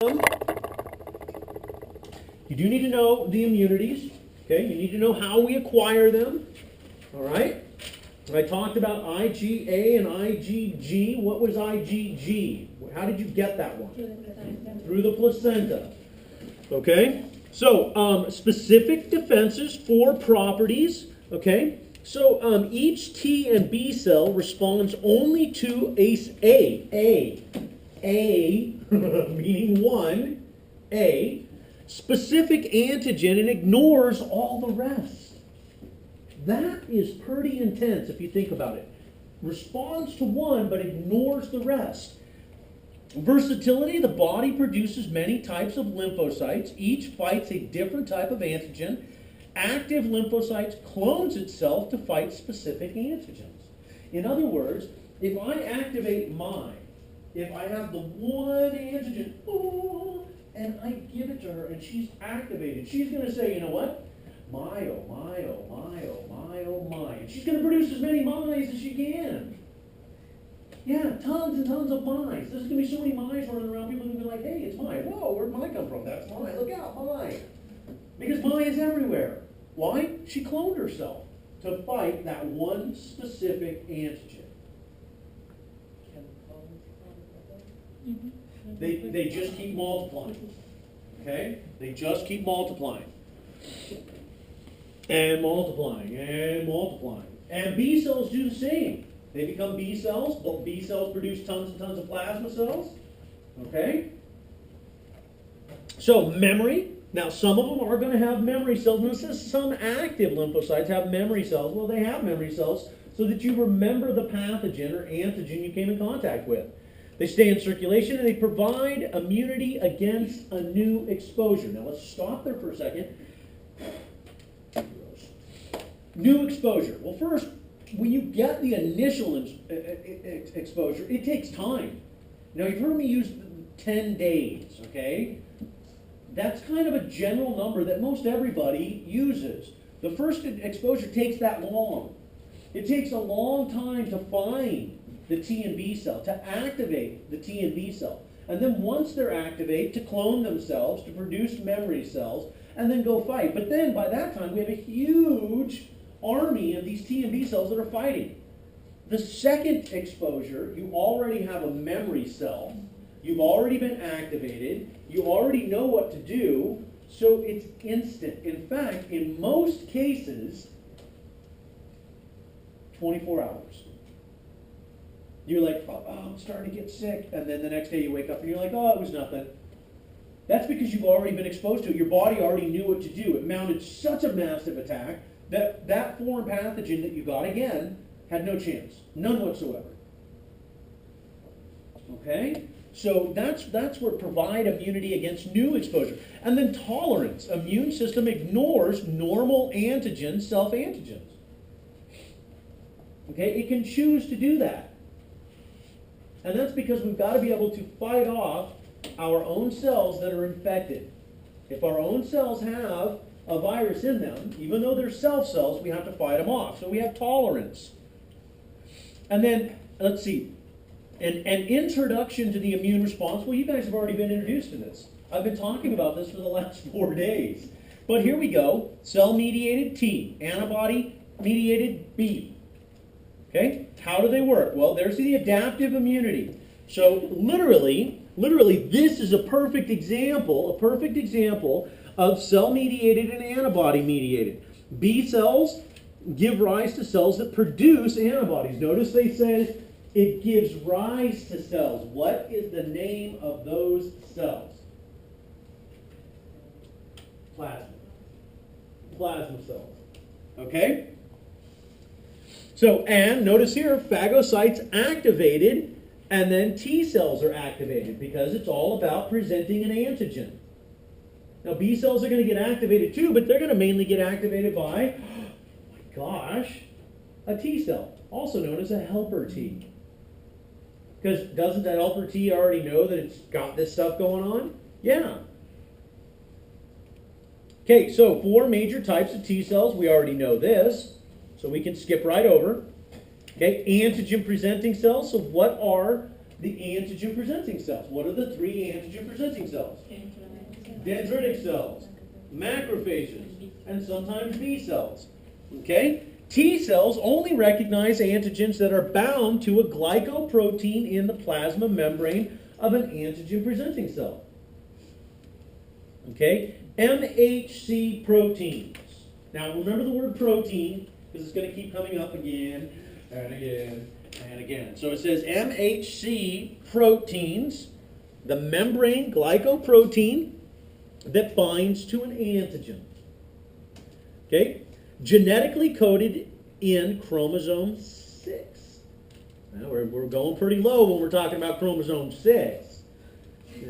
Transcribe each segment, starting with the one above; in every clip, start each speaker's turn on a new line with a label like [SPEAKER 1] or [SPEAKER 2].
[SPEAKER 1] You do need to know the immunities. Okay, you need to know how we acquire them. All right. I talked about IgA and IgG. What was IgG? How did you get that one? Through the placenta. Okay. So specific defenses for properties. Okay. So each T and B cell responds only to A, meaning one, A, specific antigen, and ignores all the rest. That is pretty intense if you think about it. Responds to one but ignores the rest. Versatility, the body produces many types of lymphocytes. Each fights a different type of antigen. Active lymphocytes clones itself to fight specific antigens. In other words, if I activate mine, if I have the one antigen, and I give it to her and she's activated, she's going to say, you know what? My, oh my, oh my, oh my, oh my. And she's going to produce as many my's as she can. Yeah, tons and tons of my's. There's going to be so many my's running around, people are going to be like, hey, it's mine. Whoa, where'd mine come from? That's mine. Look out, mine. Because mine is everywhere. Why? She cloned herself to fight that one specific antigen. They just keep multiplying. Okay? They just keep multiplying. And multiplying, and multiplying. And B cells do the same. They become B cells. B cells produce tons and tons of plasma cells. Okay? So memory. Now some of them are going to have memory cells. And it says some active lymphocytes have memory cells. Well, they have memory cells so that you remember the pathogen or antigen you came in contact with. They stay in circulation and they provide immunity against a new exposure. Now let's stop there for a second. New exposure. Well, first, when you get the initial exposure, it takes time. Now, you've heard me use 10 days, okay? That's kind of a general number that most everybody uses. The first exposure takes that long. It takes a long time to find the T and B cell, to activate the T and B cell. And then once they're activated, to clone themselves, to produce memory cells, and then go fight. But then by that time, we have a huge army of these T and B cells that are fighting. The second exposure, you already have a memory cell. You've already been activated. You already know what to do. So it's instant. In fact, in most cases, 24 hours. You're like, oh, I'm starting to get sick. And then the next day you wake up and you're like, oh, it was nothing. That's because you've already been exposed to it. Your body already knew what to do. It mounted such a massive attack that that foreign pathogen that you got, again, had no chance. None whatsoever. Okay? So that's where provide immunity against new exposure. And then tolerance. Immune system ignores normal antigens, self-antigens. Okay? It can choose to do that. And that's because we've got to be able to fight off our own cells that are infected. If our own cells have a virus in them, even though they're self cells, we have to fight them off. So we have tolerance. And then, let's see, an introduction to the immune response. Well, you guys have already been introduced to this. I've been talking about this for the last 4 days. But here we go. Cell-mediated T, antibody-mediated B. Okay, how do they work? Well, there's the adaptive immunity. So literally, this is a perfect example of cell-mediated and antibody-mediated. B cells give rise to cells that produce antibodies. Notice they said it gives rise to cells. What is the name of those cells? Plasma. Plasma cells. Okay? So, and notice here, phagocytes activated, and then T cells are activated because it's all about presenting an antigen. Now, B cells are going to get activated too, but they're going to mainly get activated by, oh my gosh, a T cell, also known as a helper T. Because doesn't that helper T already know that it's got this stuff going on? Yeah. Okay, so 4 major types of T cells. We already know this. So we can skip right over. Okay, antigen presenting cells. So what are The antigen presenting cells. What are the three antigen presenting cells? Dendritic cells, macrophages, and sometimes B cells. Okay? T cells only recognize antigens that are bound to a glycoprotein in the plasma membrane of an antigen presenting cell. Okay? MHC proteins. Now remember the word protein because it's going to keep coming up again and again and again. So it says MHC proteins, the membrane glycoprotein that binds to an antigen. Okay? Genetically coded in chromosome 6. Now we're going pretty low when we're talking about chromosome 6.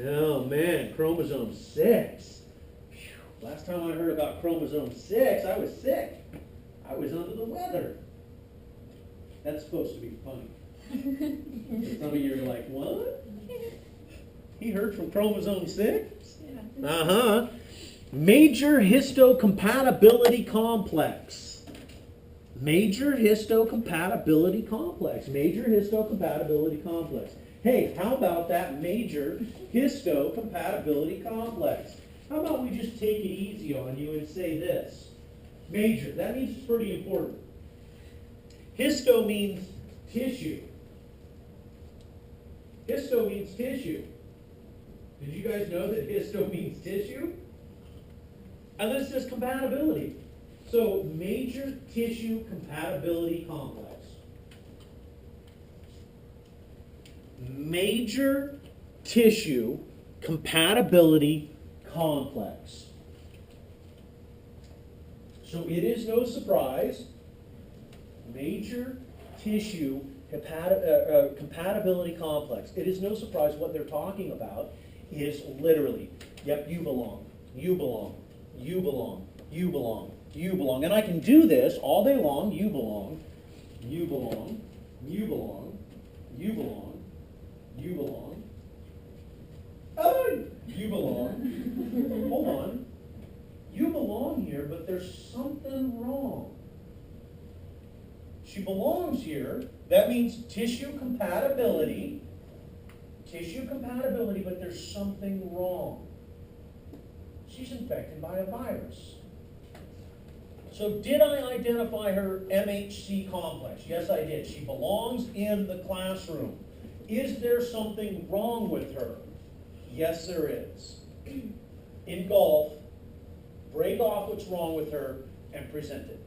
[SPEAKER 1] Oh man, chromosome 6. Whew. Last time I heard about chromosome 6, I was sick. I was under the weather. That's supposed to be funny. Some of you are like, what? He heard from chromosome 6? Uh-huh. Major histocompatibility complex. Major histocompatibility complex. Major histocompatibility complex. Hey, how about that major histocompatibility complex? How about we just take it easy on you and say this? Major, that means it's pretty important. Histo means tissue. Histo means tissue. Did you guys know that histo means tissue? And this is compatibility. So, major tissue compatibility complex. Major tissue compatibility complex. So, it is no surprise. Major tissue compatibility complex. It is no surprise what they're talking about is literally, yep, you belong, you belong, you belong, you belong, you belong. And I can do this all day long. You belong, you belong, you belong, you belong, you belong. Oh, you belong. Hold on. You belong here, but there's something wrong. She belongs here. That means tissue compatibility. Tissue compatibility, but there's something wrong. She's infected by a virus. So did I identify her MHC complex? Yes, I did. She belongs in the classroom. Is there something wrong with her? Yes, there is. Engulf, break off what's wrong with her, and present it.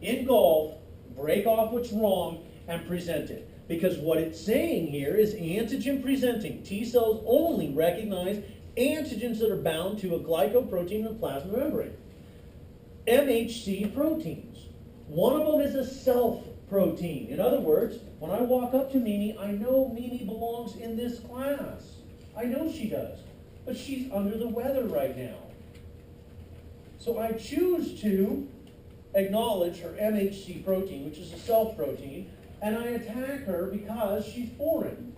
[SPEAKER 1] Engulf, break off what's wrong, and present it. Because what it's saying here is antigen presenting. T cells only recognize antigens that are bound to a glycoprotein in the plasma membrane. MHC proteins. One of them is a self protein. In other words, when I walk up to Mimi, I know Mimi belongs in this class. I know she does. But she's under the weather right now. So I choose to acknowledge her MHC protein, which is a self protein, and I attack her because she's foreign.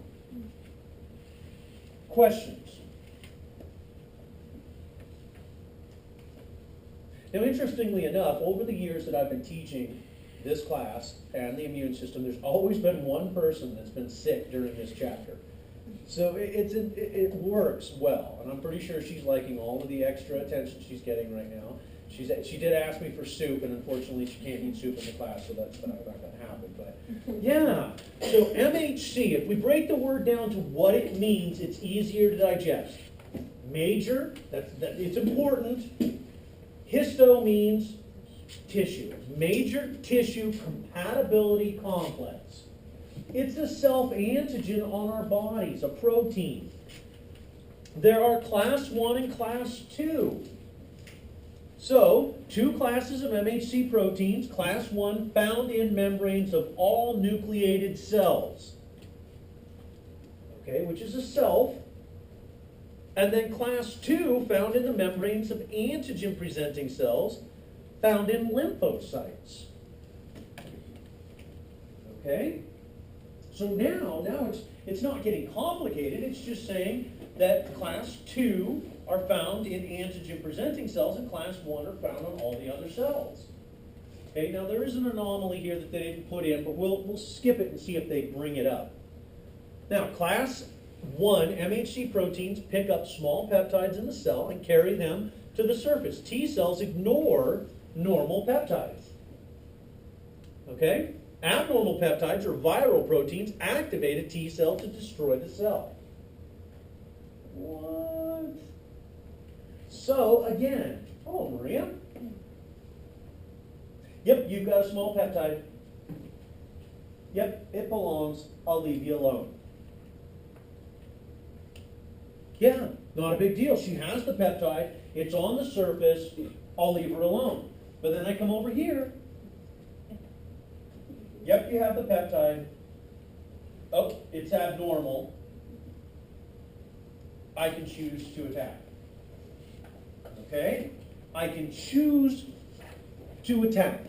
[SPEAKER 1] Questions? Now, interestingly enough, over the years that I've been teaching this class and the immune system, there's always been one person that's been sick during this chapter. So it works well, and I'm pretty sure she's liking all of the extra attention she's getting right now. She did ask me for soup, and unfortunately she can't eat soup in the class, so that's not going to happen. But yeah, so MHC, if we break the word down to what it means, it's easier to digest. Major, it's important. Histo means tissue. Major tissue compatibility complex. It's a self-antigen on our bodies, a protein. There are class 1 and class 2. So, two classes of MHC proteins. Class 1 found in membranes of all nucleated cells. Okay, which is a self. And then class 2 found in the membranes of antigen-presenting cells found in lymphocytes. Okay? So now it's not getting complicated. It's just saying that class 2 are found in antigen-presenting cells and class 1 are found on all the other cells. Okay, now there is an anomaly here that they didn't put in, but we'll skip it and see if they bring it up. Now, class 1 MHC proteins pick up small peptides in the cell and carry them to the surface. T cells ignore normal peptides. Okay? Abnormal peptides or viral proteins activate a T cell to destroy the cell. What? So, again, oh, Maria. Yep, you've got a small peptide. Yep, it belongs. I'll leave you alone. Yeah, not a big deal. She has the peptide. It's on the surface. I'll leave her alone. But then I come over here. Yep, you have the peptide. Oh, it's abnormal. I can choose to attack. Okay? I can choose to attack.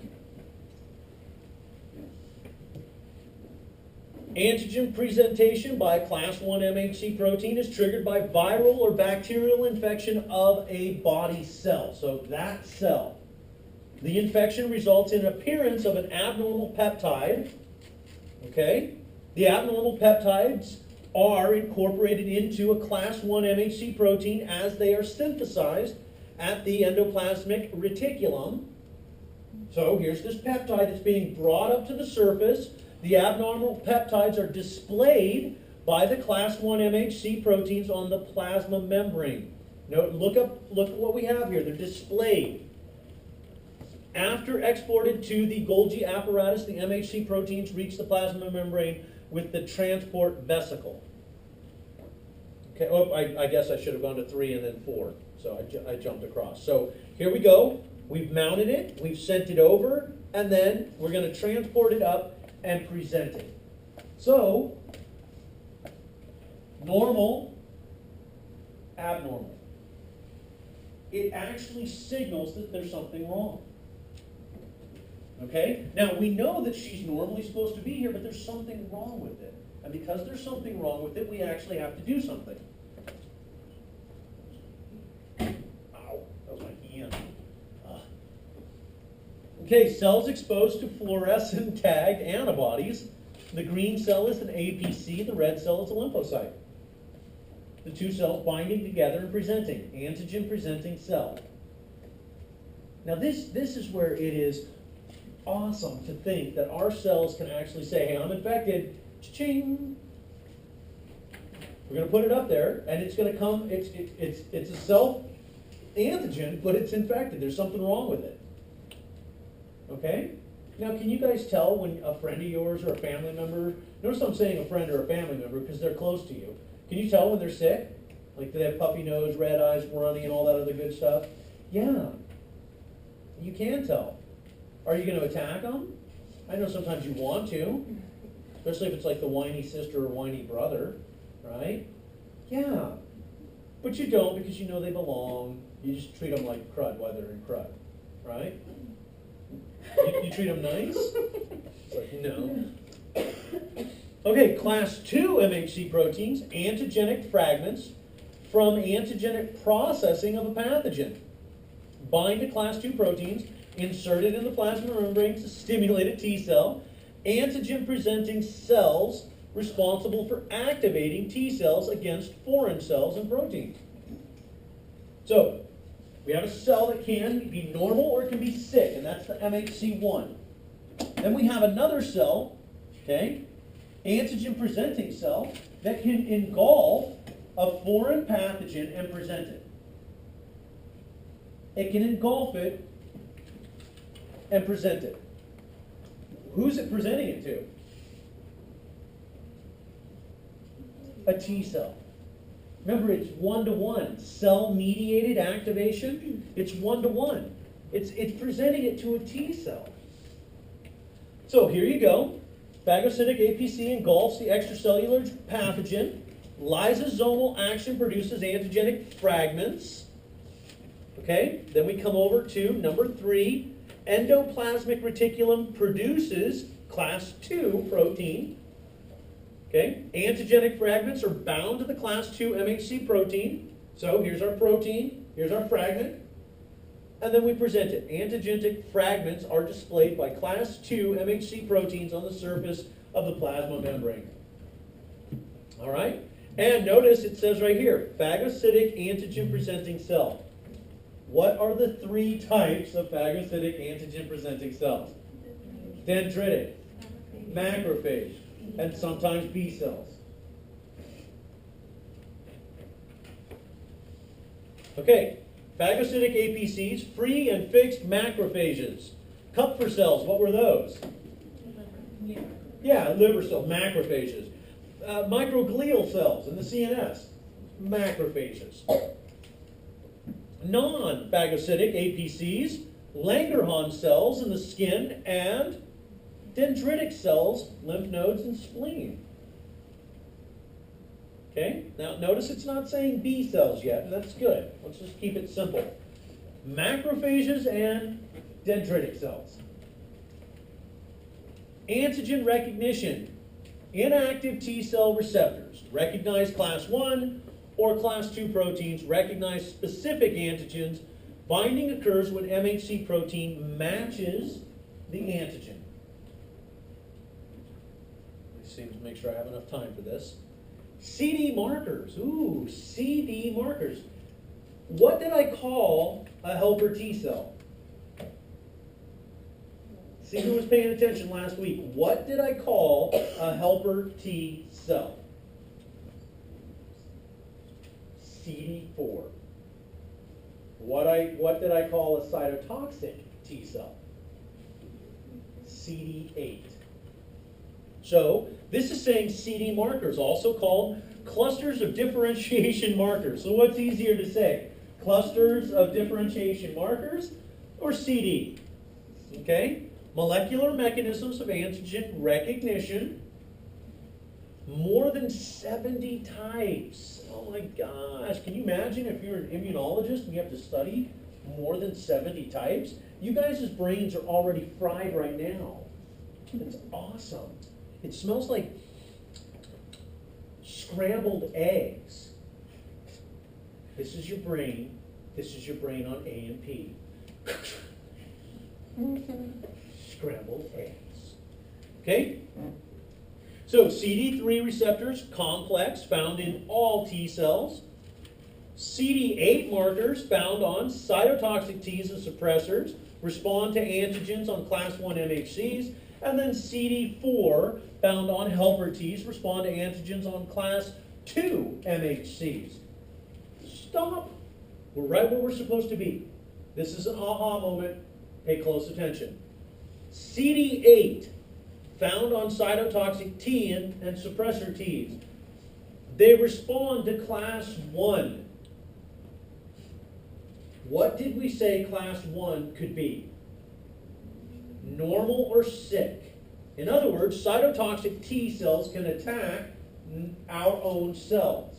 [SPEAKER 1] Antigen presentation by class 1 MHC protein is triggered by viral or bacterial infection of a body cell. So that cell. The infection results in appearance of an abnormal peptide. Okay? The abnormal peptides are incorporated into a class 1 MHC protein as they are synthesized at the endoplasmic reticulum. So here's this peptide that's being brought up to the surface. The abnormal peptides are displayed by the class 1 MHC proteins on the plasma membrane. Note, look at what we have here. They're displayed. After exported to the Golgi apparatus, the MHC proteins reach the plasma membrane with the transport vesicle. Okay, oh, I guess I should have gone to 3 and then 4. So I jumped across. So here we go. We've mounted it, we've sent it over, and then we're going to transport it up and present it. So, normal, abnormal. It actually signals that there's something wrong. Okay? Now, we know that she's normally supposed to be here, but there's something wrong with it. And because there's something wrong with it, we actually have to do something. Ow, that was my hand. Okay, cells exposed to fluorescent tagged antibodies. The green cell is an APC, the red cell is a lymphocyte. The two cells binding together and presenting, antigen presenting cell. Now this is where it is awesome to think that our cells can actually say, hey, I'm infected, cha-ching. We're going to put it up there, and it's going to come, it's a self-antigen, but it's infected. There's something wrong with it. Okay? Now, can you guys tell when a friend of yours or a family member, notice I'm saying a friend or a family member because they're close to you. Can you tell when they're sick? Like, do they have puppy nose, red eyes, runny, and all that other good stuff? Yeah. You can tell. Are you going to attack them? I know sometimes you want to, especially if it's like the whiny sister or whiny brother, right? Yeah. But you don't because you know they belong. You just treat them like crud while they're in crud, right? You treat them nice? It's like, no. Okay, class 2 MHC proteins, antigenic fragments from antigenic processing of a pathogen. Bind to class 2 proteins, inserted in the plasma membrane to stimulate a T cell. Antigen-presenting cells responsible for activating T cells against foreign cells and proteins. So, we have a cell that can be normal or it can be sick, and that's the MHC1. Then we have another cell, okay, antigen-presenting cell, that can engulf a foreign pathogen and present it. It can engulf it and present it. Who's it presenting it to? A T cell. Remember, it's 1-to-1. Cell-mediated activation, it's 1-to-1. It's presenting it to a T cell. So here you go. Phagocytic APC engulfs the extracellular pathogen. Lysosomal action produces antigenic fragments. Okay, then we come over to number 3. Endoplasmic reticulum produces class 2 protein. Okay, antigenic fragments are bound to the class 2 MHC protein. So here's our protein, here's our fragment, and then we present it. Antigenic fragments are displayed by class 2 MHC proteins on the surface of the plasma membrane. All right? And notice it says right here, phagocytic antigen-presenting cell. What are the 3 types of phagocytic antigen-presenting cells? Dendritic, macrophage, and sometimes B cells. Okay, phagocytic APCs, free and fixed macrophages. Kupffer cells, what were those? Yeah, liver cells, macrophages. Microglial cells in the CNS, macrophages. Non-phagocytic APCs, Langerhans cells in the skin, and dendritic cells, lymph nodes, and spleen. Okay, now notice it's not saying B cells yet, and that's good. Let's just keep it simple. Macrophages and dendritic cells. Antigen recognition. Inactive T cell receptors recognize class 1 or class 2 proteins, recognize specific antigens. Binding occurs when MHC protein matches the antigen. Let's see, make sure I have enough time for this. CD markers. Ooh, CD markers. What did I call a helper T cell? See who was paying attention last week. What did I call a helper T cell? CD4. What did I call a cytotoxic T cell? CD8. So this is saying CD markers, also called clusters of differentiation markers. So what's easier to say? Clusters of differentiation markers or CD? Okay? Molecular mechanisms of antigen recognition. More than 70 types. Oh my gosh. Can you imagine if you're an immunologist and you have to study more than 70 types? You guys' brains are already fried right now. It's awesome. It smells like scrambled eggs. This is your brain. This is your brain on A and P. Scrambled eggs. Okay? So CD3 receptors, complex, found in all T cells. CD8 markers found on cytotoxic Ts and suppressors, respond to antigens on class 1 MHCs. And then CD4 found on helper Ts, respond to antigens on class 2 MHCs. Stop. We're right where we're supposed to be. This is an aha moment. Pay close attention. CD8 found on cytotoxic T and suppressor Ts. They respond to class 1. What did we say class 1 could be? Normal or sick. In other words, cytotoxic T cells can attack our own cells.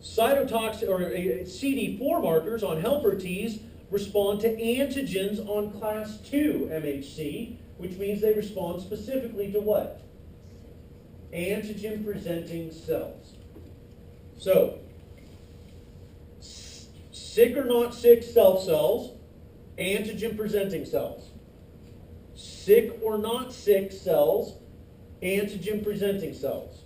[SPEAKER 1] Cytotoxic or CD4 markers on helper Ts respond to antigens on class 2 MHC, which means they respond specifically to what? Antigen-presenting cells. So, sick or not sick cells, antigen-presenting cells. Sick or not sick cells, antigen-presenting cells.